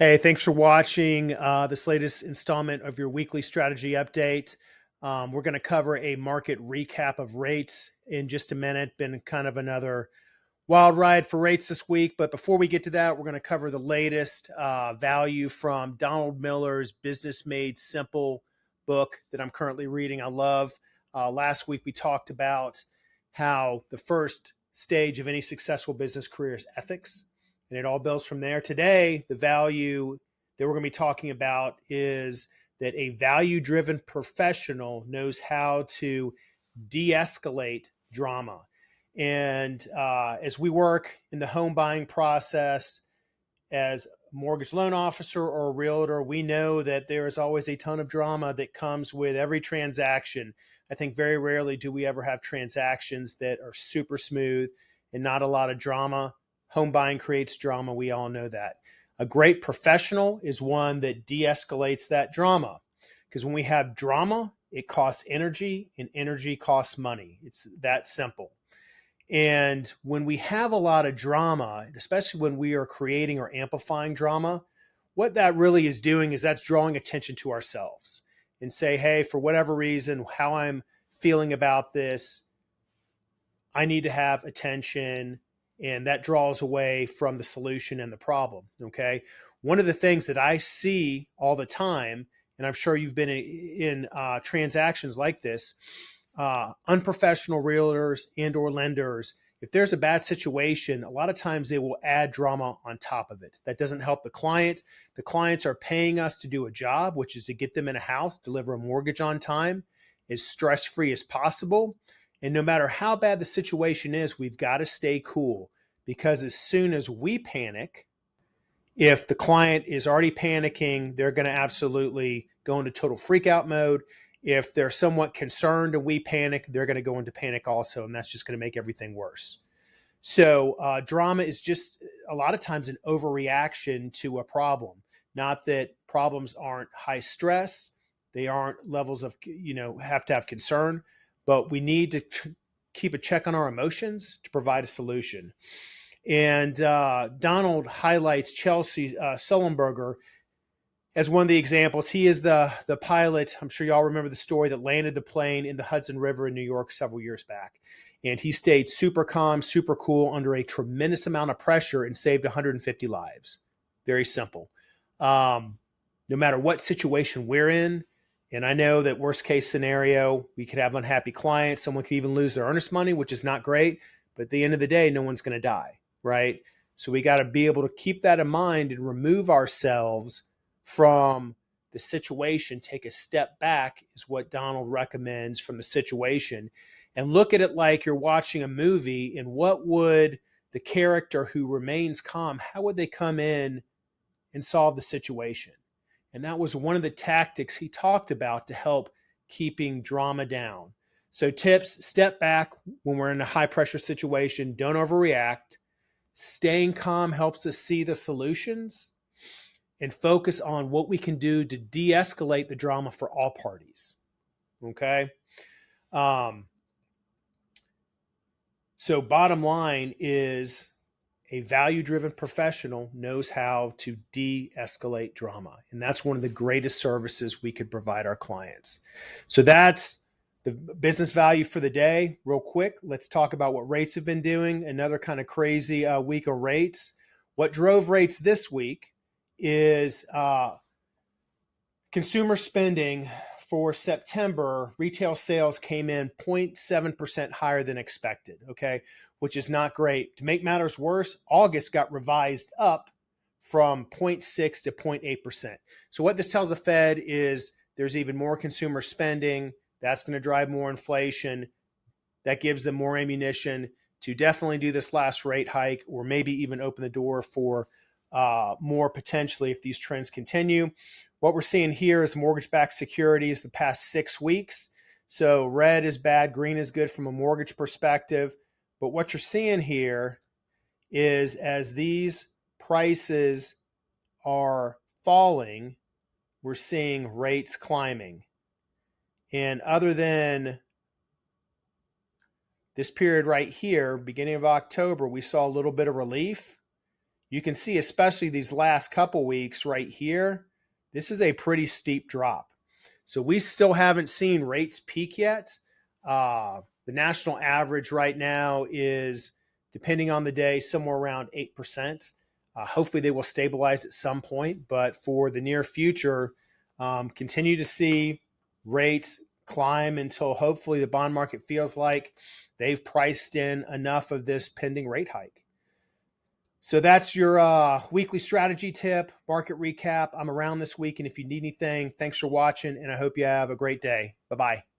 Hey, thanks for watching this latest installment of your weekly strategy update. We're going to cover a market recap of rates in just a minute. Been kind of another wild ride for rates this week. But before we get to that, we're going to cover the latest value from Donald Miller's Business Made Simple book that I'm currently reading. I love. Last week, we talked about how the first stage of any successful business career is ethics, and it all builds from there. Today, the value that we're going to be talking about is that a value-driven professional knows how to de-escalate drama. And as we work in the home buying process as a mortgage loan officer or a realtor, we know that there is always a ton of drama that comes with every transaction. I think very rarely do we ever have transactions that are super smooth and not a lot of drama. Home buying creates drama. We all know that. A great professional is one that de-escalates that drama, because when we have drama, it costs energy, and energy costs money. It's that simple. And when we have a lot of drama, especially when we are creating or amplifying drama, what that really is doing is that's drawing attention to ourselves and say, hey, for whatever reason, how I'm feeling about this, I need to have attention. And that draws away from the solution and the problem. Okay. One of the things that I see all the time, and I'm sure you've been in transactions like this, unprofessional realtors and or lenders, if there's a bad situation, a lot of times they will add drama on top of it. That doesn't help the client. The clients are paying us to do a job, which is to get them in a house, deliver a mortgage on time, as stress-free as possible. And no matter how bad the situation is, we've got to stay cool, because as soon as we panic, if the client is already panicking, they're going to absolutely go into total freak out mode. If they're somewhat concerned and we panic, they're going to go into panic also, and that's just going to make everything worse. So drama is just a lot of times an overreaction to a problem. Not that problems aren't high stress, they aren't levels of, have to have concern, but we need to keep a check on our emotions to provide a solution. And Donald highlights Chelsea Sullenberger as one of the examples. He is the pilot. I'm sure y'all remember the story that landed the plane in the Hudson River in New York several years back. And he stayed super calm, super cool under a tremendous amount of pressure and saved 150 lives. Very simple. No matter what situation we're in, and I know that worst case scenario, we could have unhappy clients. Someone could even lose their earnest money, which is not great. But at the end of the day, no one's going to die, right? So we got to be able to keep that in mind and remove ourselves from the situation. Take a step back is what Donald recommends from the situation, and look at it like you're watching a movie. And what would the character who remains calm, how would they come in and solve the situation? And that was one of the tactics he talked about to help keeping drama down. So tips: step back when we're in a high pressure situation. Don't overreact. Staying calm helps us see the solutions and focus on what we can do to de-escalate the drama for all parties. Okay. So bottom line is, a value-driven professional knows how to de-escalate drama. And that's one of the greatest services we could provide our clients. So that's the business value for the day. Real quick, let's talk about what rates have been doing. Another kind of crazy week of rates. What drove rates this week is consumer spending for September. Retail sales came in 0.7% higher than expected, okay, which is not great. To make matters worse, August got revised up from 0.6 to 0.8%. So what this tells the Fed is there's even more consumer spending. That's going to drive more inflation. That gives them more ammunition to definitely do this last rate hike, or maybe even open the door for more potentially if these trends continue. What we're seeing here is mortgage-backed securities the past 6 weeks. So red is bad, green is good from a mortgage perspective. But what you're seeing here is as these prices are falling, we're seeing rates climbing. And other than this period right here, beginning of October, we saw a little bit of relief. you can see, especially these last couple weeks right here, this is a pretty steep drop. So we still haven't seen rates peak yet. The national average right now is, depending on the day, somewhere around 8%. Hopefully they will stabilize at some point, but for the near future, continue to see rates climb until hopefully the bond market feels like they've priced in enough of this pending rate hike. So that's your weekly strategy tip, market recap. I'm around this week, and if you need anything, thanks for watching, and I hope you have a great day. Bye-bye.